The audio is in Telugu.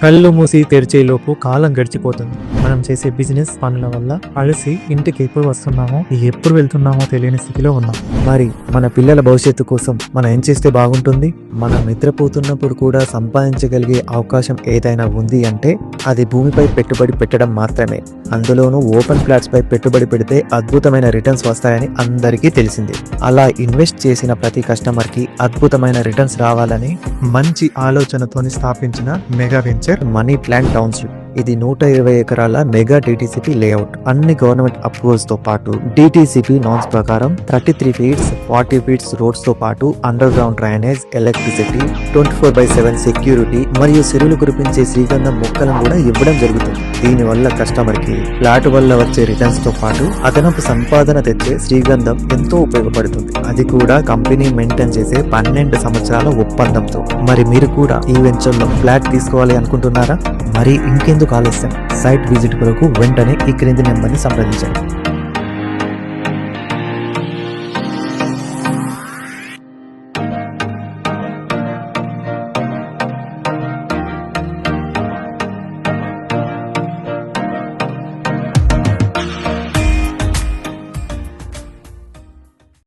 కళ్ళు మూసి తెరిచేలోపు కాలం గడిచిపోతుంది. మనం చేసే బిజినెస్ పనుల వల్ల అలసి ఇంటికి ఎప్పుడు వస్తున్నామో ఎప్పుడు వెళ్తున్నామో తెలియని స్థితిలో ఉన్నాం. మరి మన పిల్లల భవిష్యత్తు కోసం మనం ఏం చేస్తే బాగుంటుంది? మనం నిద్రపోతున్నప్పుడు కూడా సంపాదించగలిగే అవకాశం ఏదైనా ఉంది అంటే అది భూమిపై పెట్టుబడి పెట్టడం మాత్రమే. అందులోనూ ఓపెన్ ఫ్లాట్స్ పై పెట్టుబడి పెడితే అద్భుతమైన రిటర్న్స్ వస్తాయని అందరికీ తెలిసింది. అలా ఇన్వెస్ట్ చేసిన ప్రతి కస్టమర్ కి అద్భుతమైన రిటర్న్స్ రావాలని మంచి ఆలోచనతోని స్థాపించిన mega venture money plant township. ఇది 120 ఎకరాల మెగా డిటిసిపి లేఅవుట్. అన్ని గవర్నమెంట్ అప్రూవల్స్ తో పాటు డిటిసిపి నామ్స్ ప్రకారం 33 ఫీట్స్ 40 ఫీట్స్ రోడ్స్ తో పాటు under ground drainage, electricity, 24/7 security మరియు సిరులు కురిపించే శ్రీగంధం మొక్కలను కూడా ఇవ్వడం జరుగుతుంది. దీని వల్ల కస్టమర్ కి ఫ్లాట్ వల్ల వచ్చే రిటర్న్స్ తో పాటు అదనపు సంపాదన తెచ్చే శ్రీగంధం ఎంతో ఉపయోగపడుతుంది. అది కూడా కంపెనీ మెయింటైన్ చేసే 12 సంవత్సరాల ఒప్పందంతో. మరి మీరు కూడా ఈ వెంచర్ లో ఫ్లాట్ తీసుకోవాలి అనుకుంటున్నారా? మరి ఇంకెందుకు ఆలస్యం? సైట్ విజిట్ కొరకు వెంటనే ఈ క్రింది నెంబర్ని సంప్రదించండి.